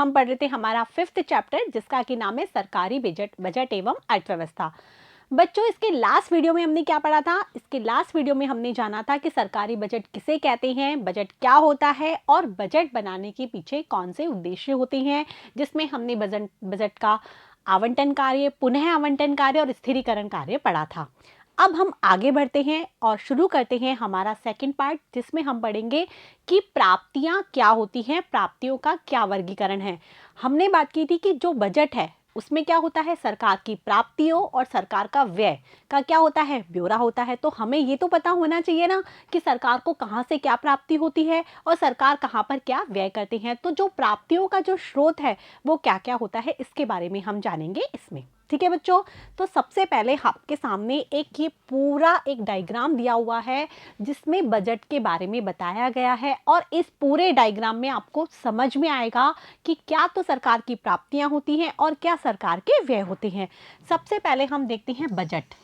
हम पढ़ रहे थे हमारा 5th चैप्टर जिसका कि नाम है सरकारी बजट एवं अर्थव्यवस्था। बच्चों, इसके लास्ट वीडियो में हमने क्या पढ़ा था? इसके लास्ट वीडियो में हमने जाना था कि सरकारी बजट किसे कहते हैं, बजट क्या होता है और बजट बनाने के पीछे कौन से उद्देश्य होते हैं, जिसमें हमने बजट का आवंटन कार्य, पुनः आवंटन कार्य और स्थिरीकरण कार्य पढ़ा था। अब हम आगे बढ़ते हैं और शुरू करते हैं हमारा सेकंड पार्ट, जिसमें हम पढ़ेंगे कि प्राप्तियां क्या होती हैं, प्राप्तियों का क्या वर्गीकरण है। हमने बात की थी कि जो बजट है उसमें क्या होता है, सरकार की प्राप्तियों और सरकार का व्यय का क्या होता है, ब्यौरा होता है। तो हमें ये तो पता होना चाहिए ना कि सरकार को कहाँ से क्या प्राप्ति होती है और सरकार कहाँ पर क्या व्यय करती है। तो जो प्राप्तियों का जो स्रोत है वो क्या क्या होता है, इसके बारे में हम जानेंगे इसमें। ठीक है बच्चों, तो सबसे पहले आपके सामने एक ये पूरा एक डायग्राम दिया हुआ है जिसमें बजट के बारे में बताया गया है और इस पूरे डायग्राम में आपको समझ में आएगा कि क्या तो सरकार की प्राप्तियां होती हैं और क्या सरकार के व्यय होते हैं। सबसे पहले हम देखते हैं बजट।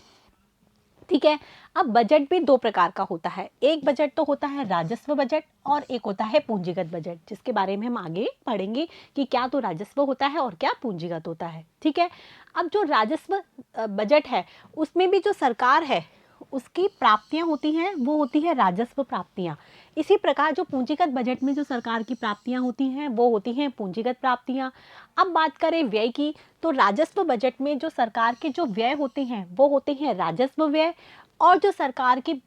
ठीक है, अब बजट भी दो प्रकार का होता है। एक बजट तो होता है राजस्व बजट और एक होता है पूंजीगत बजट, जिसके बारे में हम आगे पढ़ेंगे कि क्या तो राजस्व होता है और क्या पूंजीगत होता है। ठीक है, अब जो राजस्व बजट है उसमें भी जो सरकार है उसकी प्राप्तियां होती हैं वो होती है राजस्व प्राप्तियां। इसी प्रकार जो पूंजीगत बजट में जो सरकार की प्राप्तियां होती हैं वो होती हैं पूंजीगत प्राप्तियां। अब बात करें व्यय की, तो राजस्व बजट में जो सरकार के जो व्यय होते हैं वो होते हैं राजस्व व्यय और जो सरकार के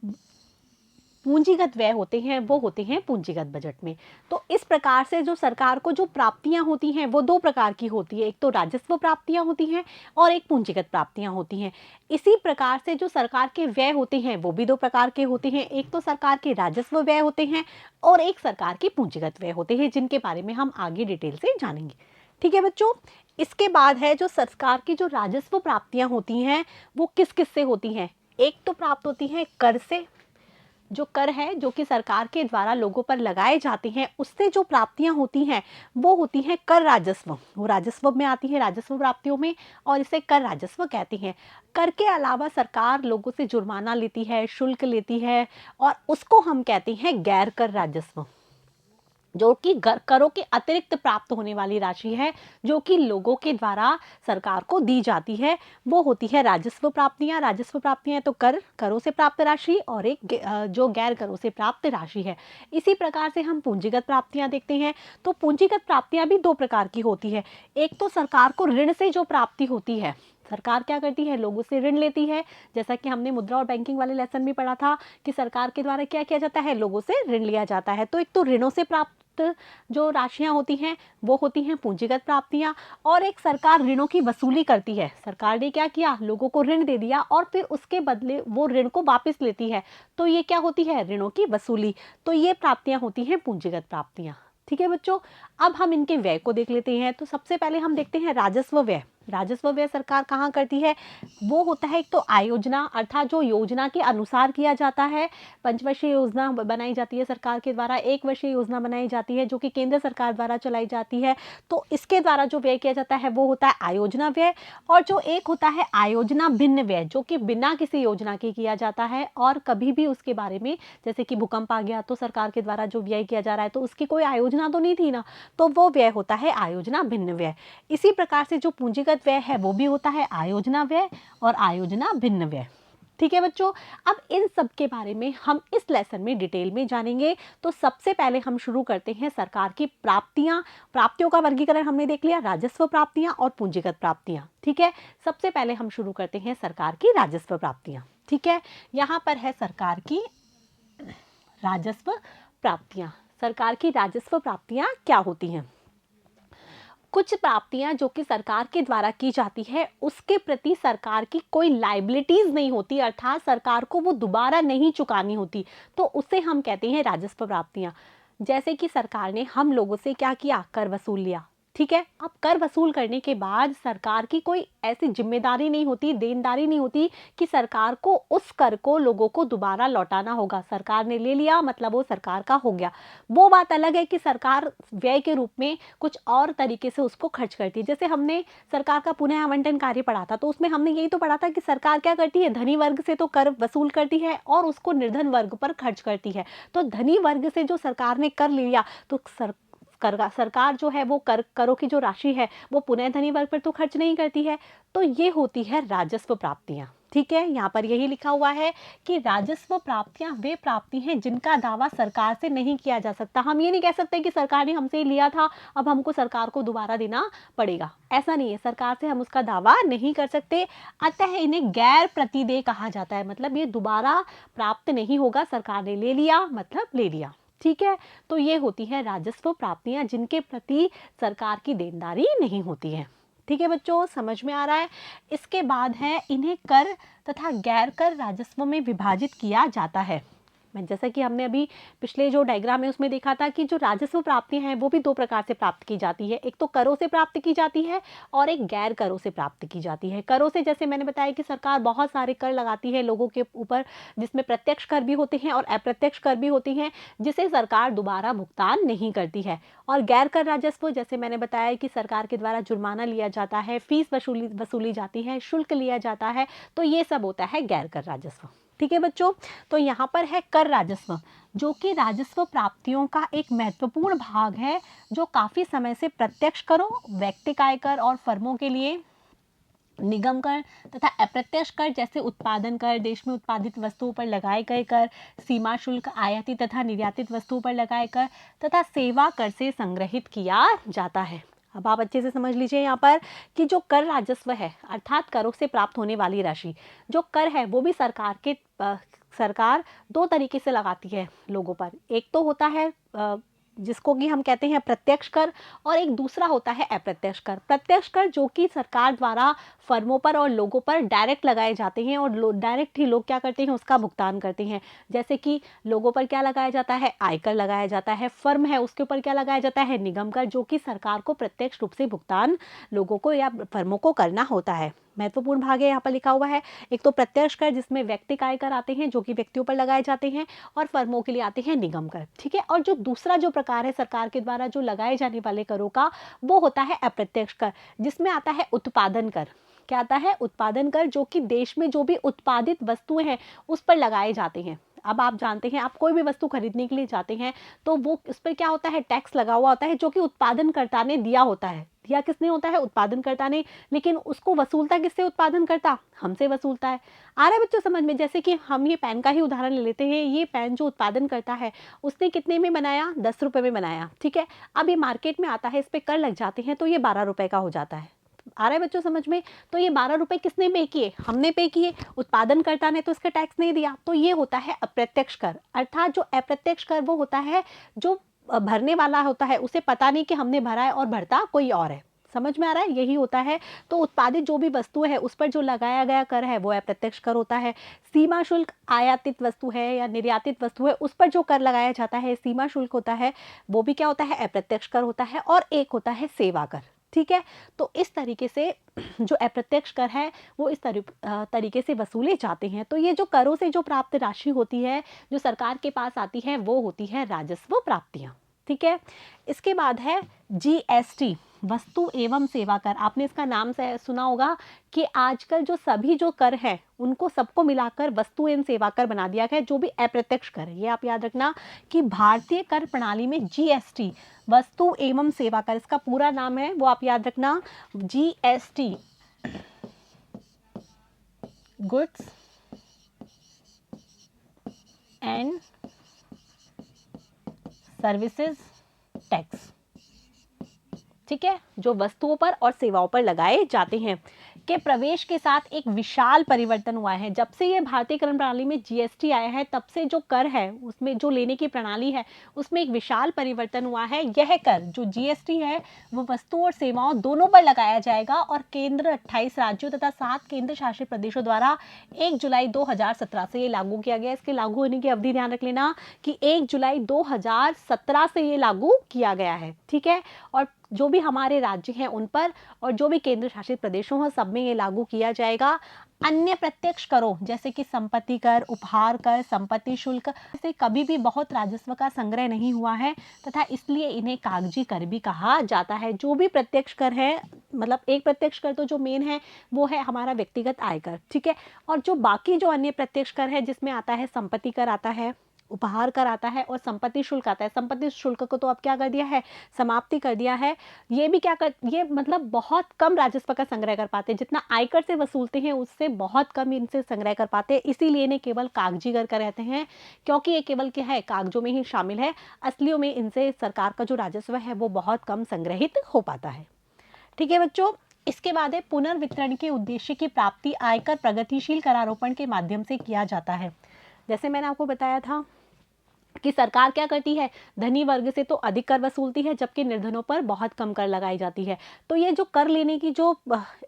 पूंजीगत व्यय होते हैं वो होते हैं पूंजीगत बजट में। तो इस प्रकार से जो सरकार को जो प्राप्तियां होती हैं वो दो प्रकार की होती है, एक तो राजस्व प्राप्तियां होती हैं और एक पूंजीगत प्राप्तियां होती हैं। इसी प्रकार से जो सरकार के व्यय होते हैं वो भी दो प्रकार के होते हैं, एक तो सरकार के राजस्व व्यय होते हैं और एक सरकार के पूंजीगत व्यय होते हैं, जिनके बारे में हम आगे डिटेल से जानेंगे। ठीक है बच्चों, इसके बाद है जो सरकार की जो राजस्व प्राप्तियां होती हैं वो किस किस से होती हैं। एक तो प्राप्त होती है कर से, जो कर है जो कि सरकार के द्वारा लोगों पर लगाए जाते हैं उससे जो प्राप्तियां होती हैं वो होती हैं कर राजस्व। वो राजस्व में आती है, राजस्व प्राप्तियों में, और इसे कर राजस्व कहते हैं। कर के अलावा सरकार लोगों से जुर्माना लेती है, शुल्क लेती है और उसको हम कहते हैं गैर कर राजस्व, जो कि करों के अतिरिक्त प्राप्त होने वाली राशि है जो कि लोगों के द्वारा सरकार को दी जाती है, वो होती है राजस्व प्राप्तियां। राजस्व प्राप्तियां तो करों से प्राप्त राशि और एक जो गैर करों से प्राप्त राशि है। इसी प्रकार से हम पूंजीगत प्राप्तियां देखते हैं, तो पूंजीगत प्राप्तियां भी दो प्रकार की होती है। एक तो सरकार को ऋण से जो प्राप्ति होती है, सरकार क्या करती है, लोगों से ऋण लेती है। जैसा कि हमने मुद्रा और बैंकिंग वाले लेसन में पढ़ा था कि सरकार के द्वारा क्या किया जाता है, लोगों से ऋण लिया जाता है। तो एक तो ऋणों से प्राप्त जो राशियां होती हैं वो होती हैं पूंजीगत प्राप्तियां, और एक सरकार ऋणों की वसूली करती है। सरकार ने क्या किया, लोगों को ऋण दे दिया और फिर उसके बदले वो ऋण को वापस लेती है, तो ये क्या होती है, ऋणों की वसूली। तो ये प्राप्तियां होती हैं पूंजीगत प्राप्तियां। ठीक है बच्चों, अब हम इनके व्यय को देख लेते हैं। तो सबसे पहले हम देखते हैं राजस्व व्यय। राजस्व व्यय सरकार कहाँ करती है, वो होता है एक तो आयोजना, अर्थात जो योजना के अनुसार किया जाता है। पंचवर्षीय योजना बनाई जाती है सरकार के द्वारा, एक वर्षीय योजना बनाई जाती है जो कि केंद्र सरकार द्वारा चलाई जाती है। तो इसके द्वारा जो व्यय किया जाता है वो होता है आयोजना व्यय। और जो एक होता है आयोजना भिन्न व्यय, जो कि बिना किसी योजना के किया जाता है और कभी भी उसके बारे में, जैसे कि भूकंप आ गया तो सरकार के द्वारा जो व्यय किया जा रहा है तो उसकी कोई आयोजना तो नहीं थी ना, तो वो व्यय होता है आयोजना भिन्न व्यय। इसी प्रकार से जो पूंजीगत व्यय है वो भी होता है आयोजना व्यय और आयोजना भिन्न व्यय। ठीक है बच्चों, अब इन सब के बारे में हम इस लेसन में डिटेल में जानेंगे। तो सबसे पहले हम शुरू करते हैं सरकार की प्राप्तियां। प्राप्तियों का वर्गीकरण हमने देख लिया, राजस्व प्राप्तियां और पूंजीगत प्राप्तियां। ठीक है, सबसे पहले हम शुरू करते हैं सरकार की राजस्व प्राप्तियां। ठीक है, यहाँ पर है सरकार की राजस्व प्राप्तियां। सरकार की राजस्व प्राप्तियां क्या होती हैं? कुछ प्राप्तियां जो कि सरकार के द्वारा की जाती है उसके प्रति सरकार की कोई लाइबिलिटीज नहीं होती, अर्थात सरकार को वो दोबारा नहीं चुकानी होती, तो उसे हम कहते हैं राजस्व प्राप्तियां। जैसे कि सरकार ने हम लोगों से क्या किया, कर वसूल लिया। ठीक है, अब कर वसूल करने के बाद सरकार की कोई ऐसी जिम्मेदारी नहीं होती, देनदारी नहीं होती कि सरकार को उस कर को लोगों को दोबारा लौटाना होगा। सरकार ने ले लिया मतलब वो सरकार का हो गया। वो बात अलग है कि सरकार व्यय के रूप में कुछ और तरीके से उसको खर्च करती है। जैसे हमने सरकार का पुनः आवंटन कार्य पढ़ा था, तो उसमें हमने यही तो पढ़ा था कि सरकार क्या करती है, धनी वर्ग से तो कर वसूल करती है और उसको निर्धन वर्ग पर खर्च करती है। तो धनी वर्ग से जो सरकार ने कर लिया तो सरकार जो है वो करों की जो राशि है वो पुनः धनी वर्ग पर तो खर्च नहीं करती है। तो ये होती है राजस्व प्राप्तियां। ठीक है, यहाँ पर यही लिखा हुआ है कि राजस्व प्राप्तियां वे प्राप्ति हैं जिनका दावा सरकार से नहीं किया जा सकता। हम ये नहीं कह सकते कि सरकार ने हमसे लिया था, अब हमको सरकार को दोबारा देना पड़ेगा, ऐसा नहीं है। सरकार से हम उसका दावा नहीं कर सकते, अतः इन्हें गैर प्रतिदेय कहा जाता है। मतलब ये दोबारा प्राप्त नहीं होगा, सरकार ने ले लिया मतलब ले लिया। ठीक है, तो ये होती है राजस्व प्राप्तियां जिनके प्रति सरकार की देनदारी नहीं होती है। ठीक है बच्चों, समझ में आ रहा है। इसके बाद है इन्हें कर तथा गैर कर राजस्व में विभाजित किया जाता है। जैसा कि हमने अभी पिछले जो डायग्राम है उसमें देखा था कि जो राजस्व प्राप्तियां हैं वो भी दो प्रकार से प्राप्त की जाती है। एक तो करों से प्राप्त की जाती है और एक गैर करों से प्राप्त की जाती है। करों से जैसे मैंने बताया कि सरकार बहुत सारे कर लगाती है लोगों के ऊपर, जिसमें प्रत्यक्ष कर भी होते हैं और अप्रत्यक्ष कर भी होती हैं, जिसे सरकार दोबारा भुगतान नहीं करती है। और गैर कर राजस्व जैसे मैंने बताया कि सरकार के द्वारा जुर्माना लिया जाता है, फीस वसूली जाती है, शुल्क लिया जाता है, तो ये सब होता है गैर कर राजस्व। ठीक है बच्चों, तो यहाँ पर है कर राजस्व, जो कि राजस्व प्राप्तियों का एक महत्वपूर्ण भाग है, जो काफ़ी समय से प्रत्यक्ष करों, व्यक्तिगत आयकर और फर्मों के लिए निगम कर तथा अप्रत्यक्ष कर जैसे उत्पादन कर, देश में उत्पादित वस्तुओं पर लगाए गए कर, सीमा शुल्क, आयातित तथा निर्यातित वस्तुओं पर लगाए कर तथा सेवा कर से संग्रहित किया जाता है। अब आप अच्छे से समझ लीजिए यहाँ पर कि जो कर राजस्व है अर्थात करों से प्राप्त होने वाली राशि, जो कर है वो भी सरकार दो तरीके से लगाती है लोगों पर। एक तो होता है जिसको कि हम कहते हैं प्रत्यक्ष कर, और एक दूसरा होता है अप्रत्यक्ष कर। प्रत्यक्ष कर जो कि सरकार द्वारा फर्मों पर और लोगों पर डायरेक्ट लगाए जाते हैं और डायरेक्ट ही लोग क्या करते हैं उसका भुगतान करते हैं। जैसे कि लोगों पर क्या लगाया जाता है, आयकर लगाया जाता है। फर्म है उसके ऊपर क्या लगाया जाता है, निगम कर, जो कि सरकार को प्रत्यक्ष रूप से भुगतान लोगों को या फर्मों को करना होता है। महत्वपूर्ण भाग है यहाँ पर लिखा हुआ है। एक तो प्रत्यक्ष कर जिसमें व्यक्तिगत आयकर आते हैं जो कि व्यक्तियों पर लगाए जाते हैं, और फर्मों के लिए आते हैं निगम कर। ठीक है, और जो दूसरा जो प्रकार है सरकार के द्वारा जो लगाए जाने वाले करों का, वो होता है अप्रत्यक्ष कर, जिसमें आता है उत्पादन कर। क्या आता है, उत्पादन कर, जो कि देश में जो भी उत्पादित वस्तुएं हैं उस पर लगाए जाते हैं। अब आप जानते हैं आप कोई भी वस्तु खरीदने के लिए जाते हैं तो वो उस पर क्या होता है, टैक्स लगा हुआ होता है, जो कि उत्पादनकर्ता ने दिया होता है। दिया किसने होता है, उत्पादनकर्ता ने, लेकिन उसको वसूलता किससे, उत्पादनकर्ता हमसे वसूलता है। आ रहा है बच्चों समझ में। जैसे कि हम ये पेन का ही उदाहरण ले लेते हैं। ये पेन जो उत्पादन करता है उसने कितने में बनाया, 10 रुपये में बनाया। ठीक है, अब ये मार्केट में आता है, इस पर कर लग जाते हैं तो ये 12 रुपये का हो जाता है। आ रहा है बच्चों समझ में। तो ये 12 रुपये किसने पे किए, हमने पे किए, उत्पादनकर्ता ने तो इसका टैक्स नहीं दिया। तो ये होता है अप्रत्यक्ष कर। अर्थात जो अप्रत्यक्ष कर वो होता है जो भरने वाला होता है उसे पता नहीं कि हमने भरा है और भरता कोई और है। समझ में आ रहा है, यही होता है। तो उत्पादित जो भी वस्तु है उस पर जो लगाया गया कर है वो अप्रत्यक्ष कर होता है। सीमा शुल्क, आयातित वस्तु है या निर्यातित वस्तु है उस पर जो कर लगाया जाता है, सीमा शुल्क होता है, वो भी क्या होता है, अप्रत्यक्ष कर होता है। और एक होता है सेवा कर। ठीक है, तो इस तरीके से जो अप्रत्यक्ष कर है वो इस तरीके से वसूले जाते हैं। तो ये जो करों से जो प्राप्त राशि होती है जो सरकार के पास आती है वो होती है राजस्व प्राप्तियां। ठीक है, इसके बाद है जीएसटी, वस्तु एवं सेवा कर। आपने इसका नाम से सुना होगा कि आजकल जो सभी जो कर है उनको सबको मिलाकर वस्तु एवं सेवा कर बना दिया गया है, जो भी अप्रत्यक्ष कर है। ये आप याद रखना कि भारतीय कर प्रणाली में जीएसटी, वस्तु एवं सेवा कर, इसका पूरा नाम है वो आप याद रखना, GST, goods and services tax. ठीक है, जो वस्तुओं पर और सेवाओं पर लगाए जाते हैं के प्रवेश के साथ एक विशाल परिवर्तन हुआ है। जब से ये भारतीय कर प्रणाली में जीएसटी आया है तब से जो कर है उसमें जो लेने की प्रणाली है उसमें एक विशाल परिवर्तन हुआ है। यह कर जो जीएसटी है वो वस्तुओं और सेवाओं दोनों पर लगाया जाएगा और केंद्र 28 राज्यों तथा 7 केंद्र शासित प्रदेशों द्वारा 1 जुलाई 2017 से ये लागू किया गया। इसके लागू होने की अवधि ध्यान रख लेना कि 1 जुलाई 2017 से ये लागू किया गया है। ठीक है, और जो भी हमारे राज्य हैं उन पर और जो भी केंद्र शासित प्रदेशों हैं सब में ये लागू किया जाएगा। अन्य प्रत्यक्ष करों जैसे कि संपत्ति कर, उपहार कर, संपत्ति शुल्क से कभी भी बहुत राजस्व का संग्रह नहीं हुआ है तथा इसलिए इन्हें कागजी कर भी कहा जाता है। जो भी प्रत्यक्ष कर है, मतलब एक प्रत्यक्ष कर तो जो मेन है वो है हमारा व्यक्तिगत आयकर। ठीक है, और जो बाकी जो अन्य प्रत्यक्ष कर है जिसमें आता है संपत्ति कर आता है, उपहार कर आता है और संपत्ति शुल्क आता है। संपत्ति शुल्क को तो अब क्या कर दिया है, समाप्ति कर दिया है। ये भी क्या कर, ये मतलब बहुत कम राजस्व का संग्रह कर पाते हैं, जितना आयकर से वसूलते हैं उससे बहुत कम इनसे संग्रह कर पाते हैं, इसीलिए इन्हें केवल कागजी कर कहते हैं, क्योंकि ये केवल क्या है, कागजों में ही शामिल है। असलियों में इनसे सरकार का जो राजस्व है वो बहुत कम संग्रहित हो पाता है। ठीक है बच्चों, इसके बाद है पुनर्वितरण के उद्देश्य की प्राप्ति आयकर प्रगतिशील करारोपण के माध्यम से किया जाता है। जैसे मैंने आपको बताया था कि सरकार क्या करती है, धनी वर्ग से तो अधिक कर वसूलती है, जबकि निर्धनों पर बहुत कम कर लगाई जाती है। तो ये जो कर लेने की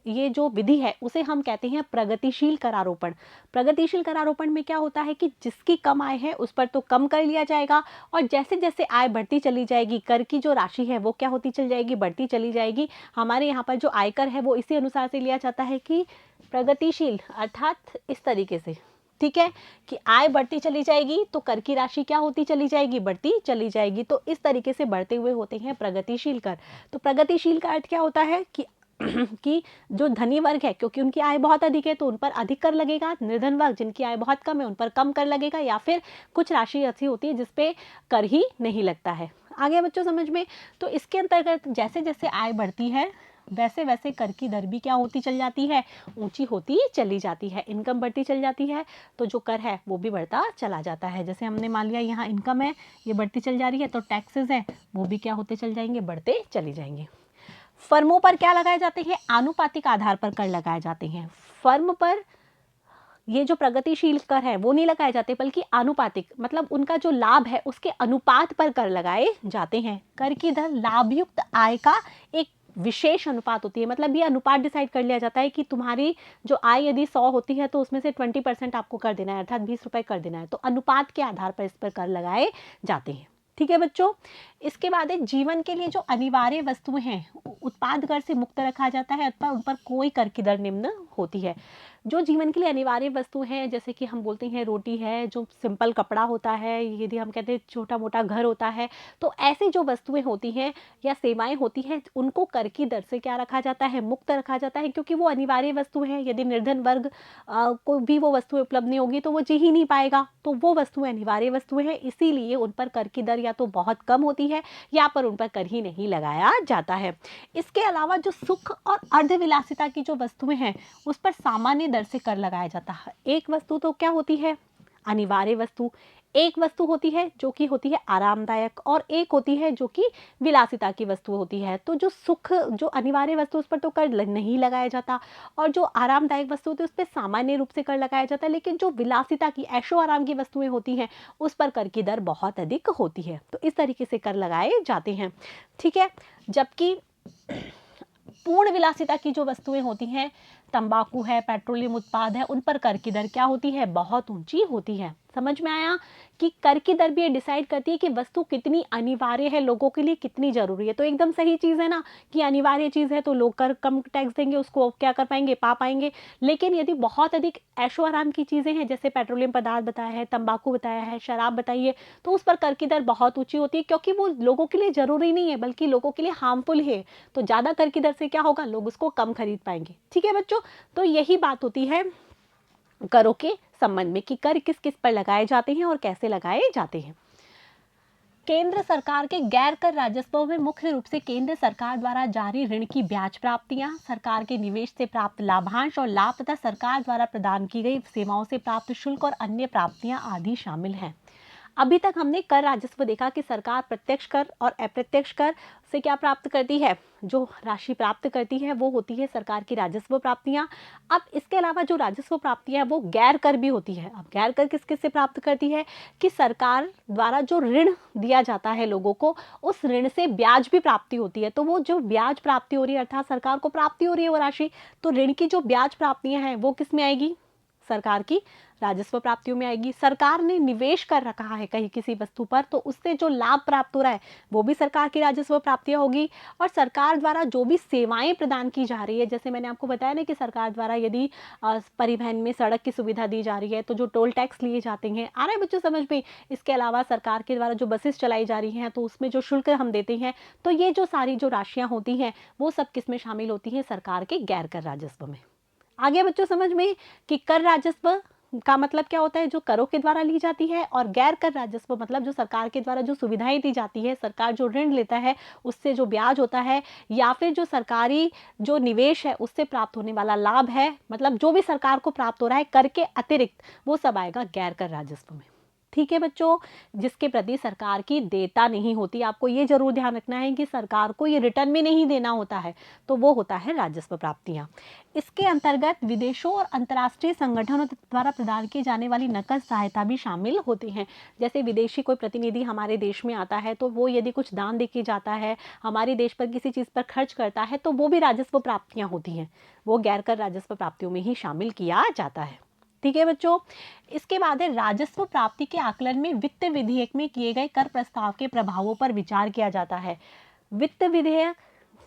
ये जो विधि है उसे हम कहते हैं प्रगतिशील करारोपण। प्रगतिशील करारोपण में क्या होता है कि जिसकी कम आय है उस पर तो कम कर लिया जाएगा, और जैसे जैसे आय बढ़ती चली जाएगी, कर की जो राशि है वो क्या होती चली जाएगी, बढ़ती चली जाएगी। हमारे यहाँ पर जो आयकर है वो इसी अनुसार से लिया जाता है कि प्रगतिशील, अर्थात इस तरीके से, ठीक है, कि आय बढ़ती चली जाएगी तो कर की राशि क्या होती चली जाएगी, बढ़ती चली जाएगी। तो इस तरीके से बढ़ते हुए होते हैं प्रगतिशील कर। तो प्रगतिशील का अर्थ क्या होता है कि कि जो धनी वर्ग है, क्योंकि उनकी आय बहुत अधिक है तो उन पर अधिक कर लगेगा, निर्धन वर्ग जिनकी आय बहुत कम है उन पर कम कर लगेगा, या फिर कुछ राशि ऐसी होती है जिसपे कर ही नहीं लगता है। आगे बच्चों समझ में। तो इसके अंतर्गत जैसे जैसे आय बढ़ती है वैसे वैसे कर की दर भी क्या होती चल जाती है, ऊंची होती चली जाती है। इनकम बढ़ती चल जाती है तो जो कर है वो भी बढ़ता चला जाता है। जैसे हमने मान लिया यहाँ इनकम है, ये बढ़ती चल जा रही है, तो टैक्सेस हैं वो भी क्या होते चल जाएंगे, बढ़ते चले जाएंगे। फर्मों पर क्या लगाए जाते हैं, आनुपातिक आधार पर कर लगाए जाते हैं। फर्म पर ये जो प्रगतिशील कर है वो नहीं लगाए जाते, बल्कि आनुपातिक, मतलब उनका जो लाभ है उसके अनुपात पर कर लगाए जाते हैं। कर की दर लाभयुक्त आय का एक विशेष अनुपात होती है, मतलब ये अनुपात डिसाइड कर लिया जाता है कि तुम्हारी जो आय यदि 100 होती है तो उसमें से 20% आपको कर देना है, अर्थात 20 रुपए कर देना है। तो अनुपात के आधार पर इस पर कर लगाए जाते हैं। ठीक है बच्चों, इसके बाद एक जीवन के लिए जो अनिवार्य वस्तुएं हैं उत्पाद कर से मुक्त रखा जाता है, अथवा उन पर कोई कर की दर निम्न होती है। जो जीवन के लिए अनिवार्य वस्तु है, जैसे कि हम बोलते हैं रोटी है, जो सिंपल कपड़ा होता है, यदि हम कहते हैं छोटा मोटा घर होता है, तो ऐसी जो वस्तुएं होती हैं या सेवाएं होती हैं उनको कर की दर से क्या रखा जाता है, मुक्त रखा जाता है, क्योंकि वो अनिवार्य वस्तु है। यदि निर्धन वर्ग को भी वो वस्तुएं उपलब्ध नहीं होगी तो वो जी ही नहीं पाएगा, तो वो वस्तुएं अनिवार्य वस्तुएं हैं, इसीलिए उन पर कर की दर या तो बहुत कम होती है या पर उन पर कर ही नहीं लगाया जाता है। इसके अलावा जो सुख और अर्धविलासिता की जो वस्तुएं हैं उस पर सामान्य दर से कर लगाया जाता है। एक वस्तु तो क्या होती है, अनिवार्य वस्तु, एक वस्तु होती है जो कि होती है आरामदायक, और एक होती है जो कि विलासिता की वस्तु होती है। तो जो सुख, जो अनिवार्य वस्तु उस पर तो कर नहीं लगाया जाता, और जो आरामदायक वस्तु होती है उस पर सामान्य रूप से कर लगाया जाता है, लेकिन जो विलासिता की, ऐशो आराम की वस्तुएं होती हैं उस पर कर की दर बहुत अधिक होती है। तो इस तरीके से कर लगाए जाते हैं। ठीक है, जबकि पूर्ण विलासिता की जो वस्तुएं होती हैं, तंबाकू है, पेट्रोलियम उत्पाद है, उन पर कर की दर क्या होती है, बहुत ऊंची होती है। समझ में आया कि कर की दर भी ये डिसाइड करती है कि वस्तु कितनी अनिवार्य है, लोगों के लिए कितनी जरूरी है। तो एकदम सही चीज़ है ना कि अनिवार्य चीज़ है तो लोग कर कम टैक्स देंगे, उसको क्या कर पाएंगे, पा पाएंगे। लेकिन यदि बहुत अधिक ऐशो आराम की चीज़ें हैं, जैसे पेट्रोलियम पदार्थ बताया है, तंबाकू बताया है, शराब बताई है, तो उस पर कर की दर बहुत ऊँची होती है, क्योंकि वो लोगों के लिए ज़रूरी नहीं है बल्कि लोगों के लिए हार्मफुल है। तो ज़्यादा कर की दर से क्या होगा, लोग उसको कम खरीद पाएंगे। ठीक है बच्चों, तो यही बात होती है करों के संबंध में कि कर किस किस पर लगाए जाते हैं और कैसे लगाए जाते हैं। केंद्र सरकार के गैर कर राजस्व में मुख्य रूप से केंद्र सरकार द्वारा जारी ऋण की ब्याज प्राप्तियां, सरकार के निवेश से प्राप्त लाभांश और लाभ तथा सरकार द्वारा प्रदान की गई सेवाओं से प्राप्त शुल्क और अन्य प्राप्तियां आदि शामिल हैं। अभी तक हमने कर राजस्व देखा कि सरकार प्रत्यक्ष कर और अप्रत्यक्ष कर से क्या प्राप्त करती है, जो राशि प्राप्त करती है वो होती है सरकार की राजस्व प्राप्तियां। अब इसके अलावा जो राजस्व प्राप्तियां वो गैर कर भी होती है। अब गैर कर किस किस से प्राप्त करती है कि सरकार द्वारा जो ऋण दिया जाता है लोगों को, उस ऋण से ब्याज भी प्राप्ति होती है। तो वो जो ब्याज प्राप्ति हो रही है, अर्थात सरकार को प्राप्ति हो रही है वो राशि, तो ऋण की जो ब्याज प्राप्तियां हैं वो किस में आएगी, सरकार की राजस्व प्राप्तियों में आएगी। सरकार ने निवेश कर रखा है कहीं किसी वस्तु पर, तो उससे जो लाभ प्राप्त हो रहा है वो भी सरकार की राजस्व प्राप्तियां होगी। और सरकार द्वारा जो भी सेवाएं प्रदान की जा रही है, जैसे मैंने आपको बताया ना कि सरकार द्वारा यदि परिवहन में सड़क की सुविधा दी जा रही है तो जो टोल टैक्स लिए जाते हैं, आ रहा है बच्चों समझ में। इसके अलावा सरकार के द्वारा जो बसेस चलाई जा रही हैं तो उसमें जो शुल्क हम देते हैं, तो ये जो सारी जो राशियां होती हैं वो सब किस में शामिल होती हैं, सरकार के गैर कर राजस्व में। आगे बच्चों समझ में कि कर राजस्व का मतलब क्या होता है, जो करों के द्वारा ली जाती है, और गैर कर राजस्व मतलब जो सरकार के द्वारा जो सुविधाएं दी जाती है, सरकार जो ऋण लेता है उससे जो ब्याज होता है, या फिर जो सरकारी जो निवेश है उससे प्राप्त होने वाला लाभ है, मतलब जो भी सरकार को प्राप्त हो रहा है कर के अतिरिक्त, वो सब आएगा गैर कर राजस्व में। ठीक है बच्चों, जिसके प्रति सरकार की देयता नहीं होती, आपको ये जरूर ध्यान रखना है कि सरकार को ये रिटर्न में नहीं देना होता है, तो वो होता है राजस्व प्राप्तियां। इसके अंतर्गत विदेशों और अंतर्राष्ट्रीय संगठनों द्वारा प्रदान की जाने वाली नकद सहायता भी शामिल होती हैं। जैसे विदेशी कोई प्रतिनिधि हमारे देश में आता है, तो वो यदि कुछ दान दे के जाता है, हमारे देश पर किसी चीज़ पर खर्च करता है, तो वो भी राजस्व प्राप्तियां होती हैं, वो गैर कर राजस्व प्राप्तियों में ही शामिल किया जाता है। ठीक है बच्चों, इसके बाद है राजस्व प्राप्ति के आकलन में वित्त विधेयक में किए गए कर प्रस्ताव के प्रभावों पर विचार किया जाता है। वित्त विधेयक,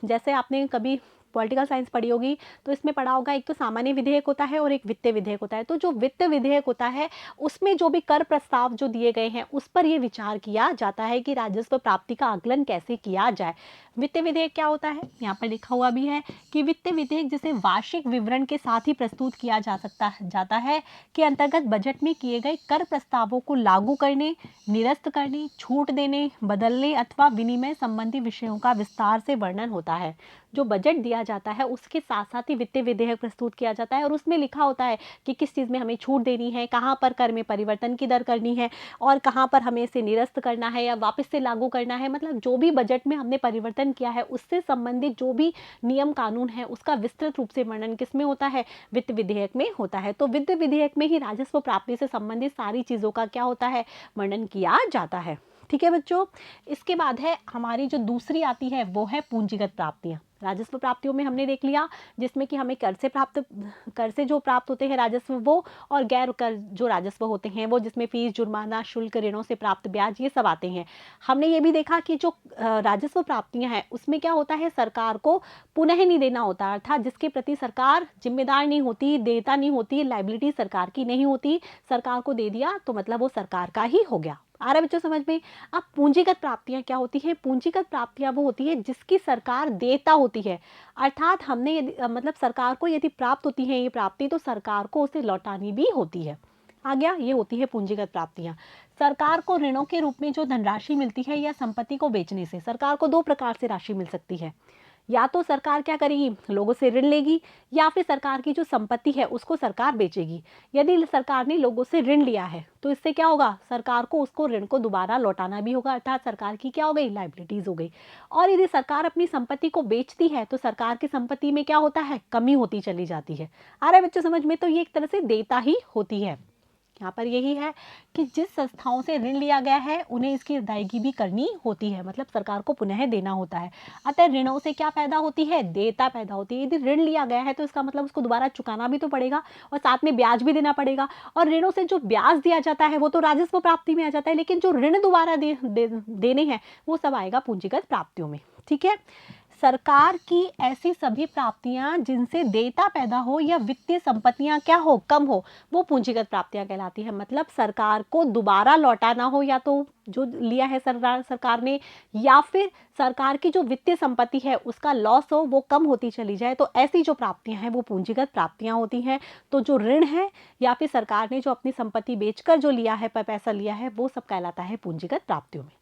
जैसे आपने कभी पॉलिटिकल साइंस पढ़ी होगी तो इसमें पढ़ा होगा, एक तो सामान्य विधेयक होता है और एक वित्त विधेयक होता है। तो जो वित्त विधेयक होता है उसमें जो भी कर प्रस्ताव जो दिए गए हैं उस पर यह विचार किया जाता है कि राजस्व प्राप्ति का आकलन कैसे किया जाए। वित्त विधेयक क्या होता है, यहाँ पर लिखा हुआ भी है कि वित्त विधेयक जिसे वार्षिक विवरण के साथ ही प्रस्तुत किया जाता है के अंतर्गत बजट में किए गए कर प्रस्तावों को लागू करने, निरस्त करने, छूट देने, बदलने अथवा विनिमय संबंधी विषयों का विस्तार से वर्णन होता है। जो बजट दिया जाता है उसके साथ साथ ही वित्त विधेयक प्रस्तुत किया जाता है और उसमें लिखा होता है कि किस चीज़ में हमें छूट देनी है, कहाँ पर कर में परिवर्तन की दर करनी है, और कहाँ पर हमें इसे निरस्त करना है या वापस से लागू करना है। मतलब जो भी बजट में हमने परिवर्तन किया है उससे संबंधित जो भी नियम कानून है उसका विस्तृत रूप से वर्णन किस में होता है, वित्त विधेयक में होता है। तो वित्त विधेयक में ही राजस्व प्राप्ति से संबंधित सारी चीज़ों का क्या होता है, वर्णन किया जाता है। ठीक है बच्चों, इसके बाद है हमारी जो दूसरी आती है वो है पूंजीगत प्राप्तियां। राजस्व प्राप्तियों में हमने देख लिया जिसमें कि हमें कर से जो प्राप्त होते हैं राजस्व वो, और गैर कर जो राजस्व होते हैं वो, जिसमें फीस, जुर्माना, शुल्क, ऋणों से प्राप्त ब्याज, ये सब आते हैं। हमने ये भी देखा कि जो राजस्व प्राप्तियां हैं उसमें क्या होता है, सरकार को पुनः नहीं देना होता, अर्थात जिसके प्रति सरकार जिम्मेदार नहीं होती, देयता नहीं होती, लाइबिलिटी सरकार की नहीं होती, सरकार को दे दिया तो मतलब वो सरकार का ही हो गया। आ रहा है बच्चों समझ में। अब पूंजीगत प्राप्तियां क्या होती हैं, पूंजीगत प्राप्तियां वो होती है जिसकी सरकार देता होती है, अर्थात हमने यदि मतलब सरकार को यदि प्राप्त होती है ये प्राप्ति तो सरकार को उसे लौटानी भी होती है। आ गया, ये होती है पूंजीगत प्राप्तियां। सरकार को ऋणों के रूप में जो धनराशि मिलती है या संपत्ति को बेचने से, सरकार को दो प्रकार से राशि मिल सकती है। या तो सरकार क्या करेगी, लोगों से ऋण लेगी, या फिर सरकार की जो संपत्ति है उसको सरकार बेचेगी। यदि सरकार ने लोगों से ऋण लिया है तो इससे क्या होगा, सरकार को उसको ऋण को दोबारा लौटाना भी होगा, अर्थात सरकार की क्या हो गई, लाइबिलिटीज हो गई। और यदि सरकार अपनी संपत्ति को बेचती है तो सरकार की संपत्ति में क्या होता है, कमी होती चली जाती है। आ रहा है बच्चों समझ में। तो ये एक तरह से देयता ही होती है। यहाँ पर यही है कि जिस संस्थाओं से ऋण लिया गया है उन्हें इसकी अदायगी भी करनी होती है, मतलब सरकार को पुनः देना होता है। अतः ऋणों से क्या पैदा होती है, देयता पैदा होती है। यदि ऋण लिया गया है तो इसका मतलब उसको दोबारा चुकाना भी तो पड़ेगा और साथ में ब्याज भी देना पड़ेगा। और ऋणों से जो ब्याज दिया जाता है वो तो राजस्व प्राप्ति में आ जाता है, लेकिन जो ऋण दोबारा देने हैं वो सब आएगा पूंजीगत प्राप्तियों में। ठीक है, सरकार की ऐसी सभी प्राप्तियां जिनसे देयता पैदा हो या वित्तीय संपत्तियां क्या हो, कम हो, वो पूंजीगत प्राप्तियां कहलाती है। मतलब सरकार को दोबारा लौटाना हो या तो जो लिया है सरकार ने, या फिर सरकार की जो वित्तीय संपत्ति है उसका लॉस हो, वो कम होती चली जाए, तो ऐसी जो प्राप्तियां हैं वो पूंजीगत प्राप्तियां होती हैं। तो जो ऋण है या फिर सरकार ने जो अपनी संपत्ति बेचकर जो लिया है, पैसा लिया है, वो सब कहलाता है पूंजीगत प्राप्तियों में।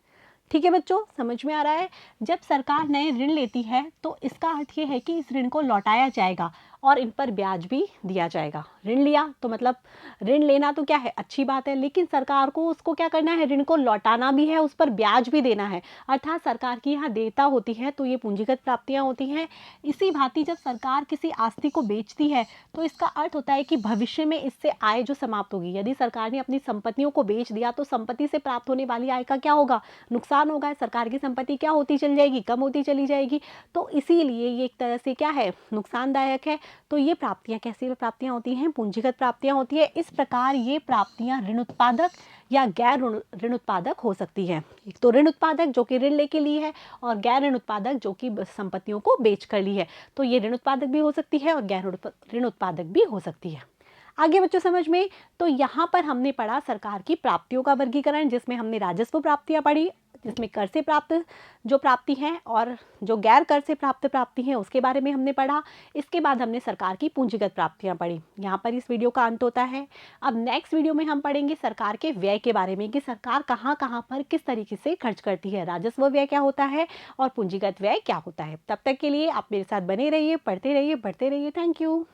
ठीक है बच्चों, समझ में आ रहा है। जब सरकार नए ऋण लेती है तो इसका अर्थ ये है कि इस ऋण को लौटाया जाएगा और इन पर ब्याज भी दिया जाएगा। ऋण लिया तो मतलब ऋण लेना तो क्या है, अच्छी बात है, लेकिन सरकार को उसको क्या करना है, ऋण को लौटाना भी है, उस पर ब्याज भी देना है, अर्थात सरकार की यहाँ देयता होती है। तो ये पूंजीगत प्राप्तियाँ होती हैं। इसी भांति जब सरकार किसी आस्ति को बेचती है तो इसका अर्थ होता है कि भविष्य में इससे आय जो समाप्त होगी। यदि सरकार ने अपनी संपत्तियों को बेच दिया तो संपत्ति से प्राप्त होने वाली आय का क्या होगा, नुकसान होगा। सरकार की संपत्ति क्या होती चली जाएगी, कम होती चली जाएगी। तो इसीलिए ये एक तरह से क्या है, नुकसानदायक है। तो ये प्राप्तियां कैसी प्राप्तियां होती हैं, पूंजीगत प्राप्तियां होती है। इस प्रकार ये प्राप्तियां ऋण उत्पादक या गैर ऋण उत्पादक हो सकती है। एक तो ऋण उत्पादक जो कि ऋण लेके ली है, और गैर ऋण उत्पादक जो कि संपत्तियों को बेच कर ली है। तो ये ऋण उत्पादक भी हो सकती है और गैर ऋण उत्पादक भी हो सकती है। आगे बच्चों समझ में, तो यहाँ पर हमने पढ़ा सरकार की प्राप्तियों का वर्गीकरण, जिसमें हमने राजस्व प्राप्तियाँ पढ़ी, जिसमें कर से प्राप्त जो प्राप्ति हैं और जो गैर कर से प्राप्त प्राप्ति हैं उसके बारे में हमने पढ़ा। इसके बाद हमने सरकार की पूंजीगत प्राप्तियाँ पढ़ी। यहाँ पर इस वीडियो का अंत होता है। अब नेक्स्ट वीडियो में हम पढ़ेंगे सरकार के व्यय के बारे में, कि सरकार कहाँ कहाँ पर किस तरीके से खर्च करती है, राजस्व व्यय क्या होता है और पूंजीगत व्यय क्या होता है। तब तक के लिए आप मेरे साथ बने रहिए, पढ़ते रहिए, बढ़ते रहिए। Thank you.